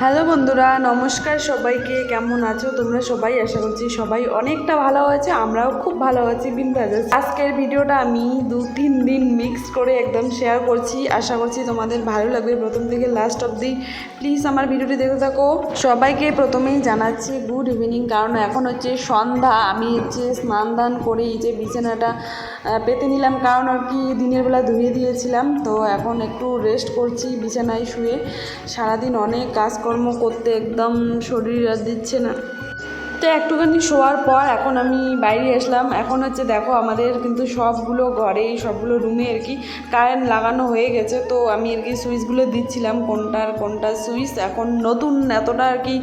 Hello বন্ধুরা, নমস্কার সবাইকে। কেমন আছো তোমরা সবাই? আশা করছি সবাই অনেকটা ভালো আছে, আমরাও খুব ভালো আছি। আজকের ভিডিওটা আমি 2-3 দিন মিক্সড করে একদম শেয়ার করছি। আশা করছি তোমাদের ভালো লাগবে প্রথম থেকে লাস্ট অবধি। প্লিজ আমার ভিডিওটি দেখতে থাকো। সবাইকে প্রথমেই জানাচ্ছি গুড ইভিনিং, কারণ এখন হচ্ছে সন্ধ্যা। আমি স্নান দান করে এই যে বিছানাটা পেতে নিলাম, কারণ আর কি দিনের বেলা ধুয়ে দিয়েছিলাম। তো এখন একটু রেস্ট করছি বিছানায় শুয়ে। সারাদিন অনেক কাজকর্ম করতে একদম শরীর আর দিচ্ছে না। তো একটুখানি শোয়ার পর এখন আমি বাইরে আসলাম। এখন হচ্ছে দেখো আমাদের কিন্তু সবগুলো ঘরে, সবগুলো রুমে আর কি কারেন্ট লাগানো হয়ে গেছে। তো আমি আর কি সুইচগুলো দিচ্ছিলাম, কোনটা সুইচ এখন নতুন, এতটা আর কি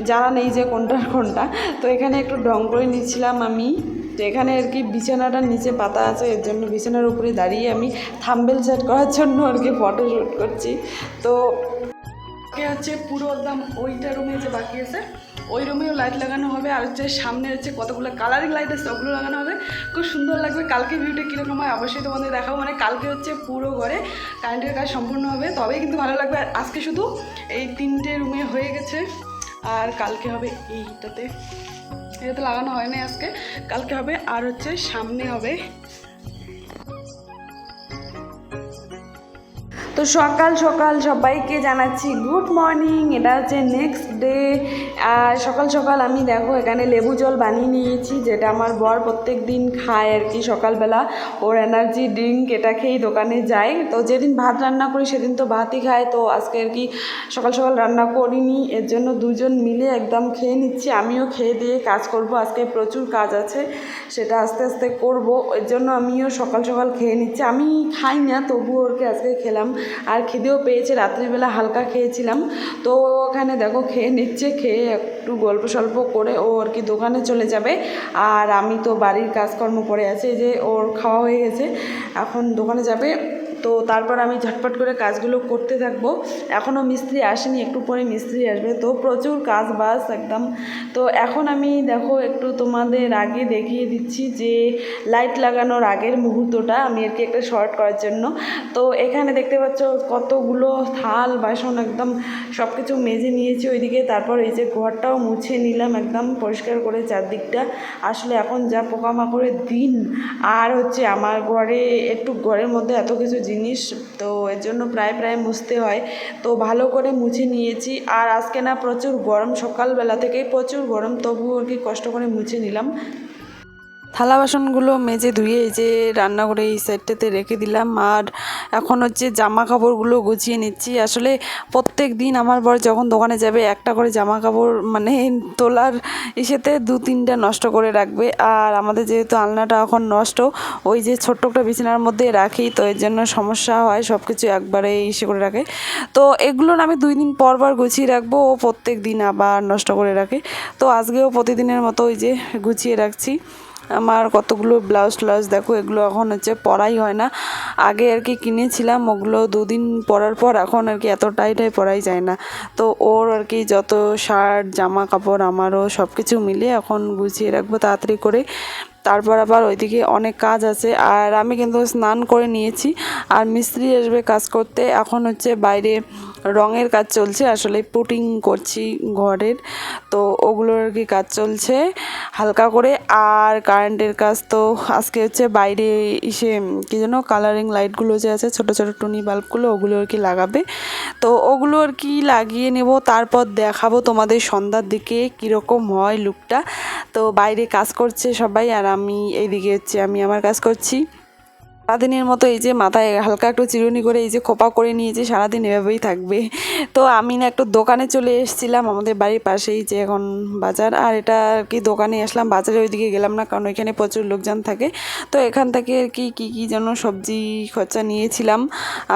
জানা নেই যে কোনটা। তো এখানে একটু ঢং করে নিচ্ছিলাম আমি। তো এখানে আর কি বিছানাটার নিচে পাতা আছে, এর জন্য বিছানার উপরে দাঁড়িয়ে আমি থাম্বনেল সেট করার জন্য আর কি ফটো শ্যুট করছি। তো হচ্ছে পুরো একদম ওইটা রুমে যে বাকি আছে ওই রুমেও লাইট লাগানো হবে, আর হচ্ছে সামনে হচ্ছে কতগুলো কালারিং লাইট আছে ওগুলো লাগানো হবে। খুব সুন্দর লাগবে। কালকে ভিউটা কীরকম হয় অবশ্যই তোমাদের দেখাবো। মানে কালকে হচ্ছে পুরো ঘরে কারেন্টের কাজ সম্পূর্ণ হবে, তবেই কিন্তু ভালো লাগবে। আর আজকে শুধু এই 3টে রুমে হয়ে গেছে, আর কালকে হবে এটাতে লাগানো হয় না আজকে, কালকে হবে। আর হচ্ছে সামনে হবে। তো সকাল সকাল সবাইকে জানাচ্ছি গুড মর্নিং। এটা হচ্ছে নেক্সট ডে। আর সকাল সকাল আমি দেখো এখানে লেবু জল বানিয়ে নিয়েছি, যেটা আমার বর প্রত্যেক দিন খায় আর কি সকালবেলা। ওর এনার্জি ড্রিঙ্ক এটা খেয়েই দোকানে যায়। তো যেদিন ভাত রান্না করি সেদিন তো ভাতই খায়। তো আজকে আর কি সকাল সকাল রান্না করিনি, এর জন্য দুজন মিলে একদম খেয়ে নিচ্ছি। আমিও খেয়ে দিয়ে কাজ করব, আজকে প্রচুর কাজ আছে, সেটা আস্তে আস্তে করব। এর জন্য আমিও সকাল সকাল খেয়ে নিচ্ছি। আমি খাই না, তবুও ওকে আজকে খেলাম। আর খিদেও পেয়েছে, রাত্রিবেলা হালকা খেয়েছিলাম। তো ওখানে দেখো খেয়ে নিচ্ছে, খেয়ে একটু গল্প সল্প করে ও আর কি দোকানে চলে যাবে। আর আমি তো বাড়ির কাজকর্ম পড়ে আছে, যে ওর খাওয়া হয়ে গেছে, এখন দোকানে যাবে। তো তারপর আমি ঝটপট করে কাজগুলো করতে থাকবো। এখনও মিস্ত্রি আসেনি, একটু পরে মিস্ত্রি আসবে। তো প্রচুর কাজ বাজ একদম। তো এখন আমি দেখো একটু তোমাদের আগে দেখিয়ে দিচ্ছি যে লাইট লাগানোর আগের মুহূর্তটা, আমি আর কি একটা শর্ট করার জন্য। তো এখানে দেখতে পাচ্ছ কতগুলো থাল বাসন একদম সব কিছু মেজে নিয়েছি ওইদিকে। তারপর এই যে ঘরটাও মুছে নিলাম একদম পরিষ্কার করে চারদিকটা। আসলে এখন যা পোকামাকড়ের দিন, আর হচ্ছে আমার ঘরের মধ্যে এত কিছু জিনিস, তো এর জন্য প্রায় মুছতে হয়। তো ভালো করে মুছে নিয়েছি। আর আজকে না প্রচুর গরম, সকালবেলা থেকেই প্রচুর গরম, তবুও আর কি কষ্ট করে মুছে নিলাম। থালা বাসনগুলো মেজে ধুয়ে এই যে রান্নাঘরে এই সাইডটাতে রেখে দিলাম। আর এখন হচ্ছে জামা কাপড়গুলো গুছিয়ে নিচ্ছি। আসলে প্রত্যেক দিন আমার বর যখন দোকানে যাবে একটা করে জামা কাপড় মানে তোলার ইসেতে 2-3টা নষ্ট করে রাখবে। আর আমাদের যেহেতু আলনাটা এখন নষ্ট, ওই যে ছোট্ট একটা বিছানার মধ্যে রাখি, তো এর জন্য সমস্যা হয়, সব কিছু একবারে ইসে করে রাখে। তো এগুলো আমি 2 দিন পর গুছিয়ে রাখবো, ও প্রত্যেক দিন আবার নষ্ট করে রাখে। তো আজকেও প্রতিদিনের মতো ওই যে গুছিয়ে রাখছি। আমার কতগুলো ব্লাউজ দেখো, এগুলো এখন হচ্ছে পরাই হয় না। আগে আর কি কিনেছিলাম, ওগুলো 2 দিন পরার পর এখন আর কি এত টাইটাই পরাই যায় না। তো ওর আর কি যত শার্ট জামা কাপড় আমারও সব কিছু মিলে এখন গুছিয়ে রাখবো তাড়াতাড়ি করে। তারপর আবার ওইদিকে অনেক কাজ আছে। আর আমি কিন্তু স্নান করে নিয়েছি, আর মিস্ত্রি আসবে কাজ করতে। এখন হচ্ছে বাইরে রঙের কাজ চলছে, আসলে পুটিং করছি ঘরের। তো ওগুলোর আর কি কাজ চলছে হালকা করে। আর কারেন্টের কাজ তো আজকে হচ্ছে বাইরে এসে কী যেন কালারিং লাইটগুলো যে আছে ছোটো ছোটো টুনি বাল্বগুলো, ওগুলো আর কি লাগাবে। তো ওগুলো আর কি লাগিয়ে নেব, তারপর দেখাবো তোমাদের সন্ধ্যার দিকে কীরকম হয় লুকটা। তো বাইরে কাজ করছে সবাই, আর আমি এইদিকে হচ্ছে আমি আমার কাজ করছি। সারাদিনের মতো এই যে মাথায় হালকা একটু চিরুনি করে এই যে খোপা করে নিয়েছি, সারাদিন এভাবেই থাকবে। তো আমি না একটু দোকানে চলে এসেছিলাম, আমাদের বাড়ির পাশেই যে এখন বাজার। আর এটা আর কি দোকানে আসলাম, বাজারে ওইদিকে গেলাম না, কারণ ওইখানে প্রচুর লোকজন থাকে। তো এখান থেকে আর কি কী যেন সবজি খরচা নিয়েছিলাম,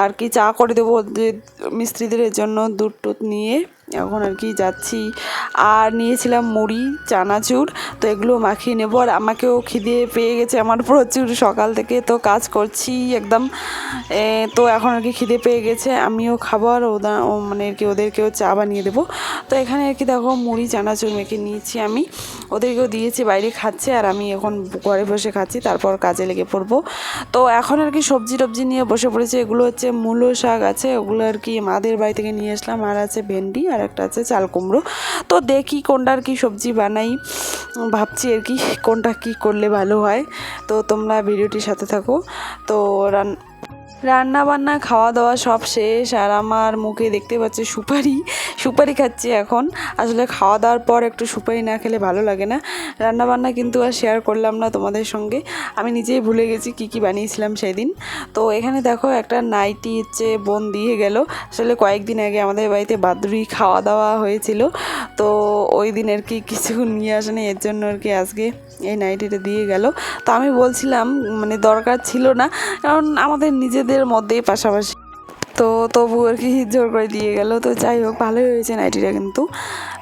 আর কি চা করে দেবো যে মিস্ত্রিদের জন্য, দুধ টুধ নিয়ে এখন আর কি যাচ্ছি। আর নিয়েছিলাম মুড়ি চানাচুর, তো এগুলো মাখিয়ে নেব। আর আমাকেও খিদে পেয়ে গেছে আমার প্রচুর, সকাল থেকে তো কাজ করছি একদম। তো এখন আর কি খিদে পেয়ে গেছে, আমিও খাবো। আর মানে আর কি ওদেরকেও চা বানিয়ে দেবো। তো এখানে আর কি দেখো মুড়ি চানাচুর মেখে নিয়েছি আমি, ওদেরকেও দিয়েছি, বাইরে খাচ্ছে, আর আমি এখন ঘরে বসে খাচ্ছি, তারপর কাজে লেগে পড়বো। তো এখন আর কি সবজি নিয়ে বসে পড়েছে। এগুলো হচ্ছে মূলো শাক আছে, ওগুলো আর কি মাদের বাড়ি থেকে নিয়ে আসলাম। আর আছে ভেন্ডি, আর আর একটা আছে চাল কুমড়ো। তো দেখি কোনটার কি সবজি বানাই, ভাবছি আর কি কোনটা কি করলে ভালো হয়। তো তোমরা ভিডিওটির সাথে থাকো। তো রান্না বান্না খাওয়া দাওয়া সব শেষ, আর আমার মুখে দেখতে পাচ্ছি সুপারি খাচ্ছি এখন। আসলে খাওয়া দাওয়ার পর একটু সুপারি না খেলে ভালো লাগে না। রান্না বান্না কিন্তু আর শেয়ার করলাম না তোমাদের সঙ্গে, আমি নিজেই ভুলে গেছি কি বানিয়েছিলাম সেই দিন। তো এখানে দেখো একটা নাইটি হচ্ছে বোন দিয়ে গেল। আসলে কয়েকদিন আগে আমাদের বাড়িতে বাদুড়ি খাওয়া দাওয়া হয়েছিল, তো ওই দিন আর কি কিছু নিয়ে আসেনি, এর জন্য আর কি আজকে এই নাইটিটা দিয়ে গেল। তো আমি বলছিলাম মানে দরকার ছিল না, কারণ আমাদের নিজেদের মধ্যেই পাশাপাশি, তো তবু আর কি জোর করে দিয়ে গেল। তো যাই হোক, ভালোই হয়েছে নাইটিটা কিন্তু।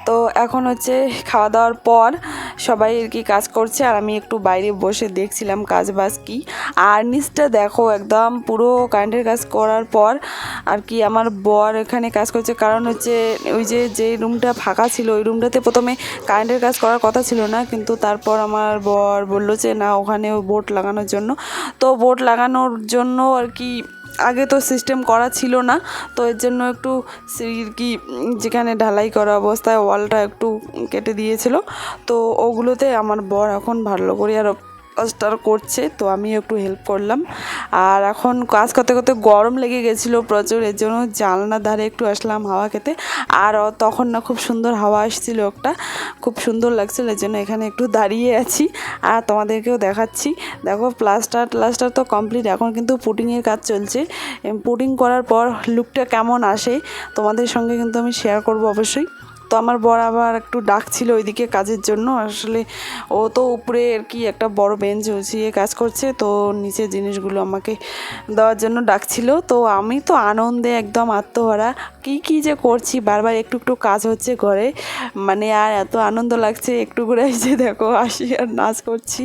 তো এখন হচ্ছে খাওয়া দাওয়ার পর সবাই আর কি কাজ করছে, আর আমি একটু বাইরে বসে দেখছিলাম কাজ বাজ কি। আর নিচটা দেখো একদম পুরো কারেন্টের কাজ করার পর আর কি আমার বর এখানে কাজ করছে, কারণ হচ্ছে ওই যে রুমটা ফাঁকা ছিল ওই রুমটাতে প্রথমে কারেন্টের কাজ করার কথা ছিল না, কিন্তু তারপর আমার বর বললো যে না ওখানে বোর্ড লাগানোর জন্য। তো বোর্ড লাগানোর জন্য আর কি আগে তো সিস্টেম করা ছিল না, তো এর জন্য একটু কি যেখানে ঢালাই করা অবস্থায় ওয়ালটা একটু কেটে দিয়েছিল, তো ওগুলোতে আমার বর এখন ভালো করে আর কাজটা করছে। তো আমি একটু হেল্প করলাম। আর এখন কাজ করতে করতে গরম লেগে গেছিলো প্রচুর, এর জন্য জানলার ধারে একটু আসলাম হাওয়া খেতে। আর তখন না খুব সুন্দর হাওয়া আসছিল, একটা খুব সুন্দর লাগছিল, এর জন্য এখানে একটু দাঁড়িয়ে আছি আর তোমাদেরকেও দেখাচ্ছি। দেখো প্লাস্টার তো কমপ্লিট, এখন কিন্তু পুটিংয়ের কাজ চলছে। পুটিং করার পর লুকটা কেমন আসে তোমাদের সঙ্গে কিন্তু আমি শেয়ার করব অবশ্যই। তো আমার বর আবার একটু ডাকছিল ওইদিকে কাজের জন্য, আসলে ও তো উপরে আর কি একটা বড় বেঞ্চ বসিয়ে কাজ করছে, তো নিচের জিনিসগুলো আমাকে দেওয়ার জন্য ডাকছিল। তো আমি তো আনন্দে একদম আত্মহারা, কি যে করছি, বারবার একটু কাজ হচ্ছে ঘরে, মানে আর এত আনন্দ লাগছে। একটু করে এই যে দেখো আসি আর নাচ করছি।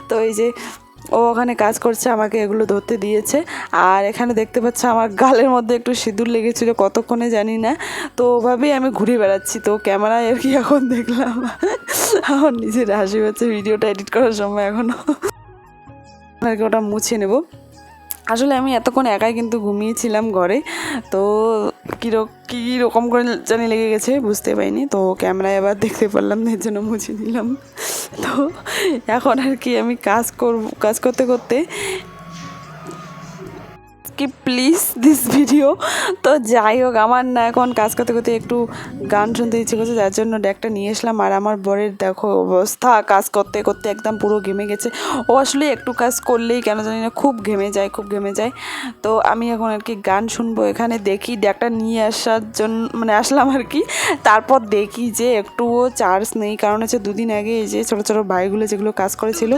তো এই যে ও ওখানে কাজ করছে, আমাকে এগুলো ধরতে দিয়েছে। আর এখানে দেখতে পাচ্ছ আমার গালের মধ্যে একটু সিঁদুর লেগেছিল কতক্ষণে জানি না, তো ওভাবেই আমি ঘুরে বেড়াচ্ছি। তো ক্যামেরায় আর কি এখন দেখলাম আমার নিজের হাসি হচ্ছে ভিডিওটা এডিট করার সময় এখনও আর কি ওটা মুছে নেব। আসলে আমি এতক্ষণ একাই কিন্তু ঘুমিয়েছিলাম ঘরে, তো কীরকম করে জানি লেগে গেছে বুঝতে পারিনি, তো ক্যামেরায় আবার দেখতে পারলাম না, এর জন্য মুছে নিলাম। তো এখন আর কি আমি কাজ করতে করতে প্লিজ দিস ভিডিও। তো যাই হোক, আমার না এখন কাজ করতে করতে একটু গান শুনতে ইচ্ছে করছে, যার জন্য ডেকটা নিয়ে আসলাম। আর আমার বরের দেখো অবস্থা, কাজ করতে করতে একদম পুরো ঘেমে গেছে। ও আসলে একটু কাজ করলেই কেন জানি না খুব ঘেমে যায়। তো আমি এখন আর কি গান শুনবো, এখানে দেখি ডেকটা নিয়ে আসার জন্য মানে আসলাম আর কি। তারপর দেখি যে একটুও চার্জ নেই, কারণ হচ্ছে দুদিন আগে এই যে ছোটো ছোটো ভাইগুলো যেগুলো কাজ করেছিল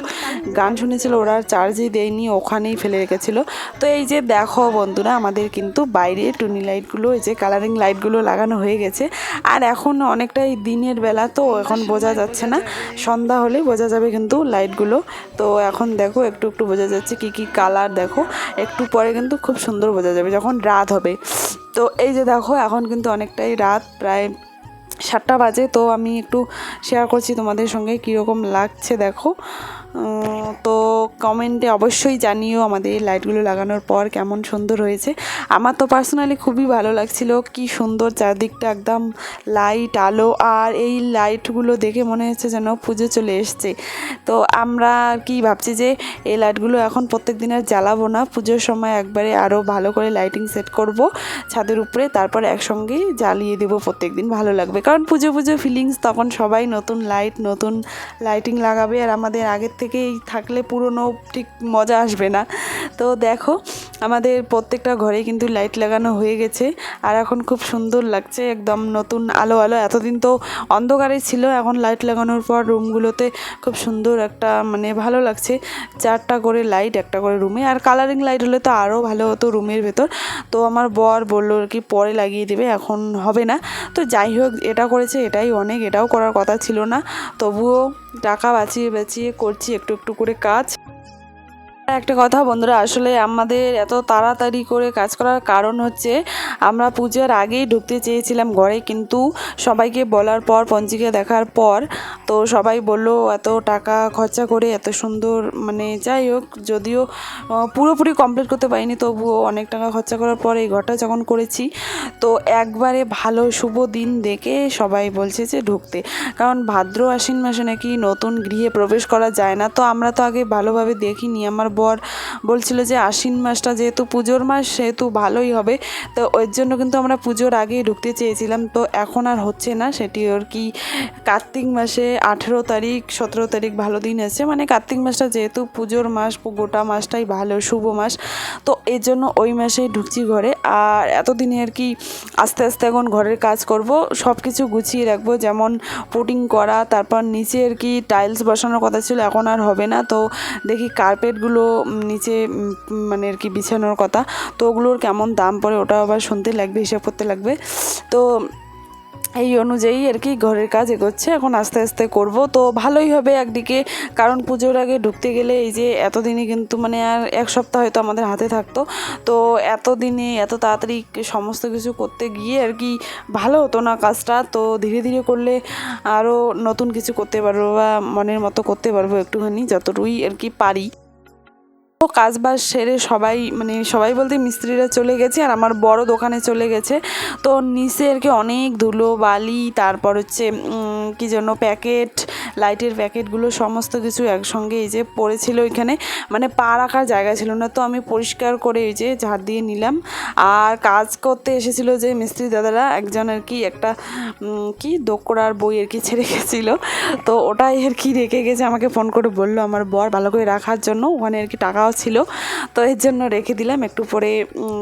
গান শুনেছিল, ওরা চার্জই দেয়নি, ওখানেই ফেলে রেখেছিল। তো এই যে দেখো বন্ধুরা, আমাদের কিন্তু বাইরে টুনি লাইটগুলো এই যে কালারিং লাইটগুলো লাগানো হয়ে গেছে। আর এখন অনেকটাই দিনের বেলা, তো এখন বোঝা যাচ্ছে না, সন্ধ্যা হলে বোঝা যাবে কিন্তু লাইটগুলো। তো এখন দেখো একটু বোঝা যাচ্ছে কি কালার, দেখো একটু পরে কিন্তু খুব সুন্দর বোঝা যাবে যখন রাত হবে। তো এই যে দেখো এখন কিন্তু অনেকটাই রাত, প্রায় 7টা বাজে। তো আমি একটু শেয়ার করছি তোমাদের সঙ্গে কীরকম লাগছে দেখো। তো কমেন্টে অবশ্যই জানিও আমাদের এই লাইটগুলো লাগানোর পর কেমন সুন্দর হয়েছে। আমার তো পার্সোনালি খুবই ভালো লাগছিল, কি সুন্দর চারদিকটা একদম লাইট আলো, আর এই লাইটগুলো দেখে মনে হচ্ছে যেন পুজো চলে এসছে। তো আমরা আর কি ভাবছি যে এই লাইটগুলো এখন প্রত্যেক দিন আর জ্বালাবো না, পুজোর সময় একবারে আরও ভালো করে লাইটিং সেট করব ছাদের উপরে, তারপর একসঙ্গেই জ্বালিয়ে দেবো প্রত্যেক দিন, ভালো লাগবে। কারণ পুজো ফিলিংস, তখন সবাই নতুন লাইটিং লাগাবে, আর আমাদের আগের থেকেই থাকলে পুরনো ঠিক মজা আসবে না। তো দেখো আমাদের প্রত্যেকটা ঘরে কিন্তু লাইট লাগানো হয়ে গেছে, আর এখন খুব সুন্দর লাগছে, একদম নতুন আলো। এতদিন তো অন্ধকারে ছিল, এখন লাইট লাগানোর পর রুমগুলোতে খুব সুন্দর একটা মানে ভালো লাগছে। 4টা করে লাইট, একটা করে রুমে, আর কালারিং লাইট হলে তো আরও ভালো হতো রুমের ভেতর। তো আমার বর বললো আর কি পরে লাগিয়ে দেবে, এখন হবে না। তো যাই হোক, এটা করেছে এটাই অনেক, এটাও করার কথা ছিল না, তবুও টাকা বাঁচিয়ে করছি একটু করে কাজ। আর একটা কথা বন্ধুরা, আসলে আমাদের এত তাড়াতাড়ি করে কাজ করার কারণ হচ্ছে আমরা পূজার আগেই ঢুকতে চেয়েছিলাম ঘরে, কিন্তু সবাইকে বলার পর পঞ্জিকা দেখার পর তো সবাই বলল এত টাকা খরচা করে এত সুন্দর, মানে যাই হোক, যদিও পুরোপুরি কমপ্লিট করতে পারিনি তবুও অনেক টাকা খরচা করার পর এই ঘরটা যখন করেছি তো একবারে ভালো শুভ দিন দেখে সবাই বলছে যে ঢুকতে, কারণ ভাদ্র আশ্বিন মাসে নাকি নতুন গৃহে প্রবেশ করা যায় না। তো আমরা তো আগে ভালোভাবে দেখিনি, আমার বর বলছিল যে আশ্বিন মাসটা যেহেতু পুজোর মাস সেহেতু ভালোই হবে, তো ওই জন্য কিন্তু আমরা পুজোর আগেই ঢুকতে চেয়েছিলাম। তো এখন আর হচ্ছে না, সেটি ওর কি কার্তিক মাসে 18 তারিখ 17 তারিখ ভালো দিন আছে, মানে কার্তিক মাসটা যেহেতু পুজোর মাস, গোটা মাসটাই ভালো শুভ মাস, তো এই জন্য ওই মাসেই ঢুকছি ঘরে। আর এতদিনে আর কি আস্তে আস্তে এখন ঘরের কাজ করব, সব কিছু গুছিয়ে রাখবো, যেমন পুটিং করা, তারপর নিচে আর কি টাইলস বসানোর কথা ছিল, এখন আর হবে না। তো দেখি কার্পেটগুলো নিচে মানে আর কি বিছানোর কথা, তো ওগুলোর কেমন দাম পড়ে ওটা আবার শুনতে লাগবে, হিসাব করতে লাগবে। তো এই অনুযায়ী আর কি ঘরের কাজ এগোচ্ছে, এখন আস্তে আস্তে করব, তো ভালোই হবে একদিকে, কারণ পুজোর আগে ঢুকতে গেলে এই যে এতদিনে কিন্তু মানে আর এক সপ্তাহ হয়তো আমাদের হাতে থাকতো, তো এতদিনে এত তাড়াতাড়ি সমস্ত কিছু করতে গিয়ে আর কি ভালো হতো না কাজটা। তো ধীরে ধীরে করলে আরও নতুন কিছু করতে পারবো বা মনের মতো করতে পারবো একটুখানি, যতটুকুই আর কি পারি। তো কাজ বাজ সেরে সবাই, মানে সবাই বলতে মিস্ত্রিরা চলে গেছে আর আমার বড় দোকানে চলে গেছে। তো নিচে আর কি অনেক ধুলো বালি, তারপর হচ্ছে কি যেন প্যাকেট, লাইটের প্যাকেটগুলো সমস্ত কিছু একসঙ্গে এই যে পড়েছিল ওইখানে, মানে পা রাখার জায়গা ছিল না। তো আমি পরিষ্কার করে এই যে ঝাড় দিয়ে নিলাম। আর কাজ করতে এসেছিল যে মিস্ত্রি দাদারা একজন আর কি একটা কি দোকড়ার বই আর কি ছেড়ে গেছিলো, তো ওটাই আর কি রেখে গেছে, আমাকে ফোন করে বললো আমার বর ভালো করে রাখার জন্য, ওখানে আর কি টাকাও ছিল, তো এর জন্য রেখে দিলাম। একটু পরে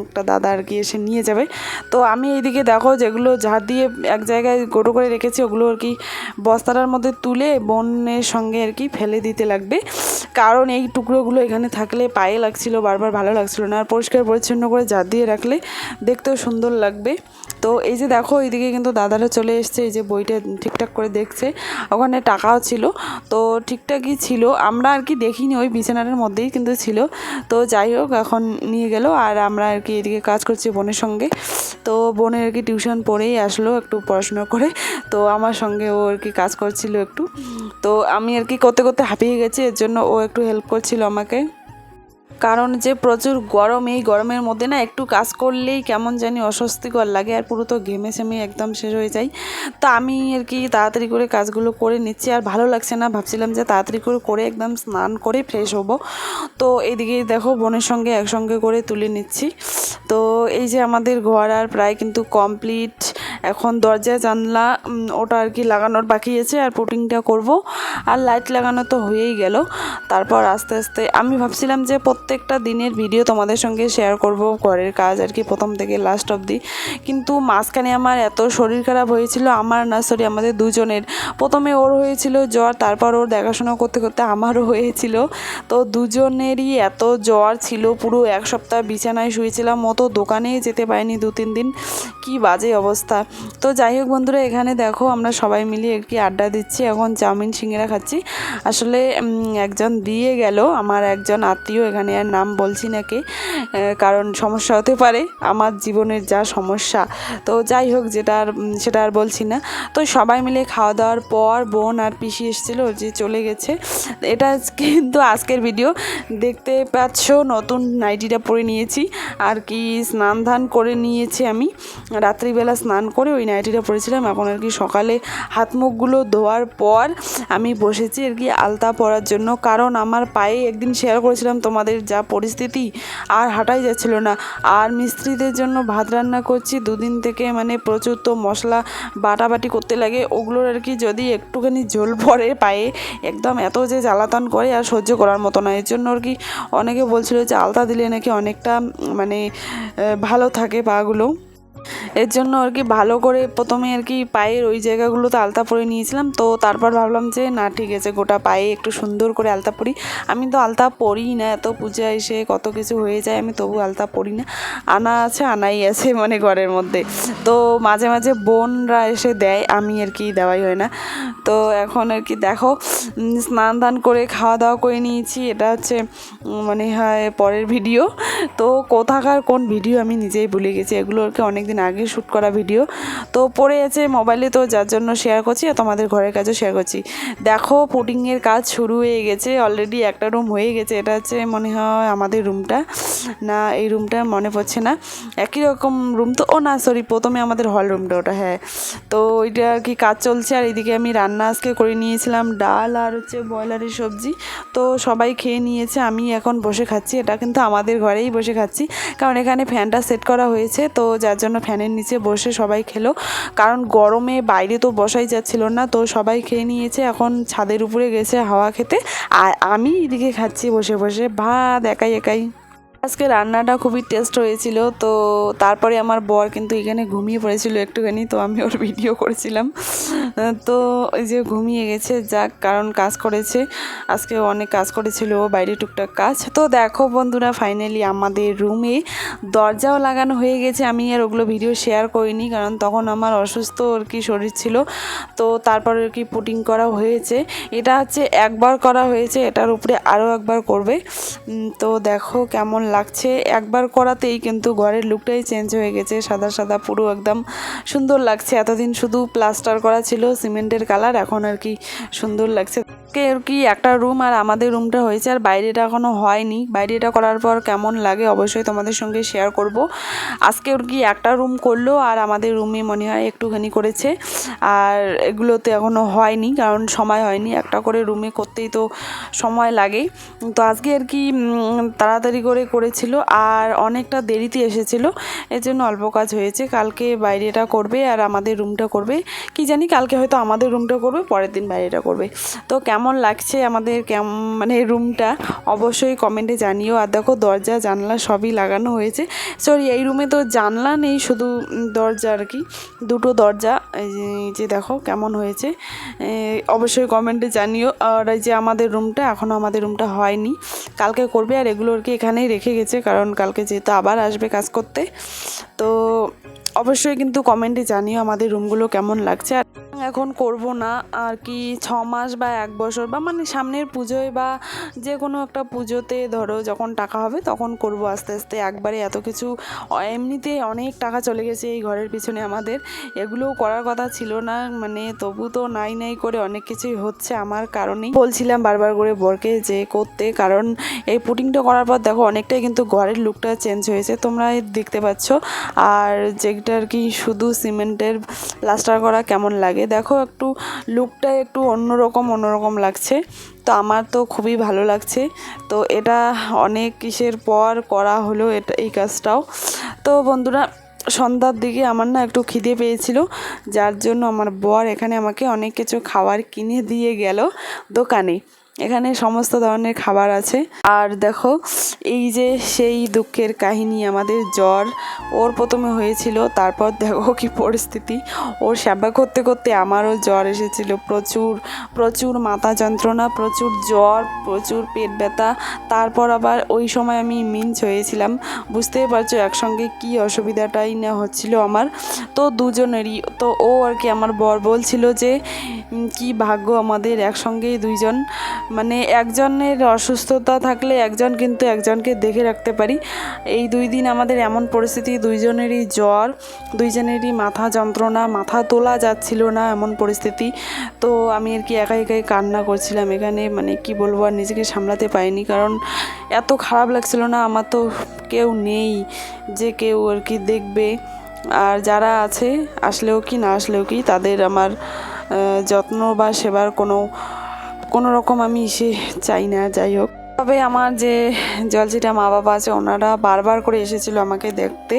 একটা দাদা আর কি এসে নিয়ে যাবে। তো আমি এইদিকে দেখো যেগুলো ঝাড় দিয়ে এক জায়গায় গোটো করে রেখেছি ওগুলো আর কি বস্তাটার মধ্যে তুলে বোনের সঙ্গে আর কি ফেলে দিতে লাগবে, কারণ এই টুকরোগুলো এখানে থাকলে পায়ে লাগছিল বারবার, ভালো লাগছিল না। আর পরিষ্কার পরিচ্ছন্ন করে ঝাড় দিয়ে রাখলে দেখতেও সুন্দর লাগবে। তো এই যে দেখো এইদিকে কিন্তু দাদারা চলে এসছে, এই যে বইটা ঠিকঠাক করে দেখছে, ওখানে টাকাও ছিল, তো ঠিকঠাকই ছিল, আমরা আর কি দেখিনি, ওই বিছানাটার মধ্যেই কিন্তু ছিল। তো যাই হোক এখন নিয়ে গেল, আর আমরা আর কি এদিকে কাজ করছি বোনের সঙ্গে। তো বোনের আর কি টিউশন পড়েই আসলো একটু পড়াশোনা করে, তো আমার সঙ্গে ও আর কি কাজ করছিল একটু, তো আমি আর কি করতে করতে হাঁপিয়ে গেছি, এর জন্য ও একটু হেল্প করছিল আমাকে। কারণ যে প্রচুর গরম, এই গরমের মধ্যে না একটু কাজ করলেই কেমন জানি অস্বস্তিকর লাগে, আর পুরো তো ঘেমে সেমে একদম শেষ হয়ে যায়। তো আমি আর কি তাড়াতাড়ি করে কাজগুলো করে নিচ্ছি, আর ভালো লাগছে না, ভাবছিলাম যে তাড়াতাড়ি করে একদম স্নান করে ফ্রেশ হব। তো এইদিকে দেখো বোনের সঙ্গে একসঙ্গে করে তুলে নিচ্ছি। তো এই যে আমাদের ঘর আর প্রায় কিন্তু কমপ্লিট, এখন দরজা জানলা ওটা আর কি লাগানোর বাকি আছে, আর পুটিংটা করব, আর লাইট লাগানো তো হয়েই গেল। তারপর আস্তে আস্তে আমি ভাবছিলাম যে প্রত্যেকটা দিনের ভিডিও তোমাদের সঙ্গে শেয়ার করব, ঘরের কাজ আর কি প্রথম থেকে লাস্ট অবধি, কিন্তু মাঝখানে আমার এত শরীর খারাপ হয়েছিল, আমার না সরি আমাদের দুজনের, প্রথমে ওর হয়েছিল জ্বর, তারপর ওর দেখাশোনা করতে করতে আমারও হয়েছিল, তো দুজনেরই এত জ্বর ছিল, পুরো এক সপ্তাহ বিছানায় শুয়েছিলাম, মতো দোকানেই যেতে পারিনি 2-3 দিন, কি বাজে অবস্থা। তো যাই হোক বন্ধুরা, এখানে দেখো আমরা সবাই মিলে আর কি আড্ডা দিচ্ছি, এখন চাউমিন সিঙ্গারা খাচ্ছি। আসলে একজন দিয়ে গেল, আমার একজন আত্মীয়, এখানে আর নাম বলছি না কে, কারণ সমস্যা হতে পারে, আমার জীবনের যা সমস্যা, তো যাই হোক সেটা আর বলছি না। তো সবাই মিলে খাওয়া দাওয়ার পর বোন আর পিসি এসেছিলো, যে চলে গেছে। এটা কিন্তু আজকের ভিডিও দেখতে পাচ্ছ, নতুন নাইটিটা পরে নিয়েছি আর কি, স্নান ধান করে নিয়েছি আমি, রাত্রিবেলা স্নান করে ওই নাইটিটা পরেছিলাম। এখন আর কি সকালে হাত মুখগুলো ধোয়ার পর আমি বসেছি আর কি আলতা পরার জন্য, কারণ আমার পায়ে একদিন শেয়ার করেছিলাম তোমাদের যা পরিস্থিতি, আর হাঁটাই যাচ্ছিল না। আর মিস্ত্রিদের জন্য ভাত রান্না করছি 2 দিন থেকে, মানে প্রচুর তো মশলা বাটাবাটি করতে লাগে, ওগুলোর আর কি যদি একটুখানি ঝোল পড়ে পায়ে একদম এত যে জ্বালাতন করে আর সহ্য করার মতো না। এর জন্য আর কি অনেকে বলছিল যে আলতা দিলে নাকি অনেকটা মানে ভালো থাকে পাগুলো। এর জন্য আর কি ভালো করে প্রথমে আর কি পায়ের ওই জায়গাগুলোতে আলতা পরে নিয়েছিলাম। তো তারপর ভাবলাম যে না ঠিক আছে, গোটা পায়ে একটু সুন্দর করে আলতা পরি। আমি তো আলতা পরিই না, এত পূজা এসে কত কিছু হয়ে যায় আমি তবু আলতা পরি না। আনা আছে, আনাই আছে মানে ঘরের মধ্যে। তো মাঝে মাঝে বোনরা এসে দেয়, আমি আর কি দেওয়াই হয় না। তো এখন আর কি দেখো স্নান দান করে খাওয়া দাওয়া করে নিয়েছি। এটা হচ্ছে মনে হয় পরের ভিডিও। তো কোথাকার কোন ভিডিও আমি নিজেই ভুলে গেছি, এগুলো আর কি অনেকদিন আগে শ্যুট করা ভিডিও। তো পড়ে আছে মোবাইলে, তো যার জন্য শেয়ার করছি আর তোমাদের ঘরের কাজও শেয়ার করছি। দেখো পুটিংয়ের কাজ শুরু হয়ে গেছে, অলরেডি একটা রুম হয়ে গেছে। এটা হচ্ছে মনে হয় আমাদের রুমটা, না এই রুমটা মনে পড়ছে না, একই রকম রুম তো, ও না সরি প্রথমে আমাদের হল রুমটা ওটা, হ্যাঁ। তো ওইটা আর কি কাজ চলছে। আর এইদিকে আমি রান্না আজকে করে নিয়েছিলাম ডাল আর হচ্ছে ব্রয়লারের সবজি। তো সবাই খেয়ে নিয়েছে, আমি এখন বসে খাচ্ছি। এটা কিন্তু আমাদের ঘরেই বসে খাচ্ছি, কারণ এখানে ফ্যানটা সেট করা হয়েছে, তো যার জন্য ফ্যানের নিচে বসে সবাই খেলো। কারণ গরমে বাইরে তো বসাই যাচ্ছিল না, তো সবাই খেয়ে নিয়েছে, এখন ছাদের উপরে গেছে হাওয়া খেতে। আর আমি এদিকে খাচ্ছি বসে বসে ভাত একাই একাই। আজকে রান্নাটা খুবই টেস্ট হয়েছিল। তো তারপরে আমার বর কিন্তু এখানে ঘুমিয়ে পড়েছিল একটুখানি, তো আমি ওর ভিডিও করেছিলাম। তো ওই যে ঘুমিয়ে গেছে, যাক, কারণ কাজ করেছে আজকে, অনেক কাজ করেছিল বাইরে টুকটাক কাজ। তো দেখো বন্ধুরা ফাইনালি আমাদের রুমে দরজাও লাগানো হয়ে গেছে। আমি আর ওগুলো ভিডিও শেয়ার করিনি, কারণ তখন আমার অসুস্থ আর কি শরীর ছিল। তো তারপরে আর কি পুটিং করা হয়েছে। এটা হচ্ছে একবার করা হয়েছে, এটার উপরে আরও একবার করবে। তো দেখো কেমন লাগছে, একবার করাতেই কিন্তু ঘরের লুকটাই চেঞ্জ হয়ে গেছে, সাদা সাদা পুরো একদম সুন্দর লাগছে। এতদিন শুধু প্লাস্টার করা ছিল সিমেন্টের কালার, এখন আর কি সুন্দর লাগছে। আর কি একটা রুম আর আমাদের রুমটা হয়েছে, আর বাইরেটা এখনও হয়নি। বাইরেটা করার পর কেমন লাগে অবশ্যই তোমাদের সঙ্গে শেয়ার করব। আজকে আর কি একটা রুম করলো, আর আমাদের রুমে মনে হয় একটুখানি করেছে, আর এগুলোতে এখনও হয়নি, কারণ সময় হয়নি। একটা করে রুমে করতেই তো সময় লাগে। তো আজকে আর কি তাড়াতাড়ি করে করেছিল, আর অনেকটা দেরিতে এসেছিল, এর জন্য অল্প কাজ হয়েছে। কালকে বাইরেটা করবে আর আমাদের রুমটা করবে, কি জানি কালকে হয়তো আমাদের রুমটা করবে, পরের দিন বাইরেটা করবে। তো কেমন লাগছে আমাদের মানে রুমটা অবশ্যই কমেন্টে জানিও। আর দেখো দরজা জানলা সবই লাগানো হয়েছে। সরি, এই রুমে তো জানলা নেই, শুধু দরজা আর কি, দুটো দরজা। এই যে দেখো কেমন হয়েছে অবশ্যই কমেন্টে জানিও। আর এই যে আমাদের রুমটা, এখনও আমাদের রুমটা হয়নি, কালকে করবে। আর এগুলো আর কি এখানেই রেখে গেছে, কারণ কালকে যেহেতু আবার আসবে কাজ করতে। তো অবশ্যই কিন্তু কমেন্টে জানিও আমাদের রুমগুলো কেমন লাগছে। আর এখন করব না আর কি 6 মাস বা 1 বছর, বা মানে সামনের পুজোয় বা যে কোনো একটা পুজোতে ধরো যখন টাকা হবে তখন করব আস্তে আস্তে। একবারে এত কিছু, এমনিতে অনেক টাকা চলে গেছে এই ঘরের পিছনে আমাদের, এগুলোও করার কথা ছিল না, মানে তবু তো নাই নাই করে অনেক কিছুই হচ্ছে আমার কারণেই। বলছিলাম বারবার করে বরকে যে করতে, কারণ এই পুটিংটা করার পর দেখো অনেকটাই কিন্তু ঘরের লুকটা চেঞ্জ হয়েছে, তোমরা দেখতে পাচ্ছ। আর যেটা আর কি শুধু সিমেন্টের প্লাস্টার করা কেমন লাগে দেখো, একটু লুকটা একটু অন্যরকম লাগছে। তো আমার তো খুবই ভালো লাগছে। তো এটা অনেক কিসের পর করা হলো এই কাজটাও। তো বন্ধুরা সন্ধ্যার দিকে আমার না একটু খিদে পেয়েছিল, যার জন্য আমার বর এখানে আমাকে অনেক কিছু খাবার কিনে দিয়ে গেল দোকানে। এখানে সমস্ত ধরনের খাবার আছে। আর দেখো এই যে সেই দুঃখের কাহিনী, আমাদের জ্বর ওর প্রথমে হয়েছিল, তারপর দেখো কি পরিস্থিতি, ওর সেবা করতে করতে আমারও জ্বর এসেছিল, প্রচুর মাথা যন্ত্রণা, প্রচুর জ্বর, প্রচুর পেট ব্যথা। তারপর আবার ওই সময় আমি মিঞ্চ হয়েছিলাম, বুঝতেই পারছো একসঙ্গে কি অসুবিধাটাই না হচ্ছিল আমার। তো দুজনেরই, তো ও আর কি আমার বর বলছিল যে কি ভাগ্য আমাদের একসঙ্গেই দুইজন, মানে একজনের অসুস্থতা থাকলে একজন কিন্তু একজনকে দেখে রাখতে পারি। এই 2 দিন আমাদের এমন পরিস্থিতি, দুইজনেরই জ্বর, দুইজনেরই মাথা যন্ত্রণা, মাথা তোলা যাচ্ছিল না এমন পরিস্থিতি। তো আমি আর কি একাই কান্না করছিলাম এখানে, মানে কি বলবো, আর নিজেকে সামলাতে পারিনি, কারণ এত খারাপ লাগছিল না। আমার তো কেউ নেই যে কেউ আর কি দেখবে, আর যারা আছে আসলেও কি না আসলেও কি, তাদের আমার যত্ন বা সেবার কোনো রকম আমি চাই না। যাই হোক, তবে আমার যে জলজিটা মা বাবা আছে ওনারা বারবার করে এসেছিল আমাকে দেখতে।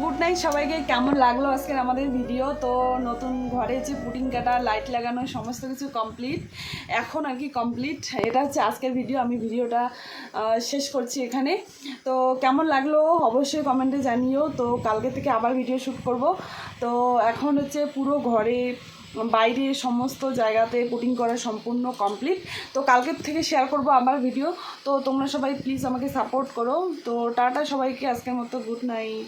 গুড নাইট সবাইকে। কেমন লাগলো আজকের আমাদের ভিডিও? তো নতুন ঘরে যে পুডিং কাটা, লাইট লাগানো, সমস্ত কিছু কমপ্লিট এখন আর কি কমপ্লিট। এটা হচ্ছে আজকের ভিডিও। আমি ভিডিওটা শেষ করছি এখানে। তো কেমন লাগলো অবশ্যই কমেন্টে জানিও। তো কালকে থেকে আবার ভিডিও শ্যুট করব। তো এখন হচ্ছে পুরো ঘরে বাইরে সমস্ত জায়গাতে পুটিং করা সম্পূর্ণ কমপ্লিট। তো কালকের থেকে শেয়ার করব আমার ভিডিও। তো তোমরা সবাই প্লিজ আমাকে সাপোর্ট করো। তো টাটা সবাইকে, আজকের মতো গুড নাইট।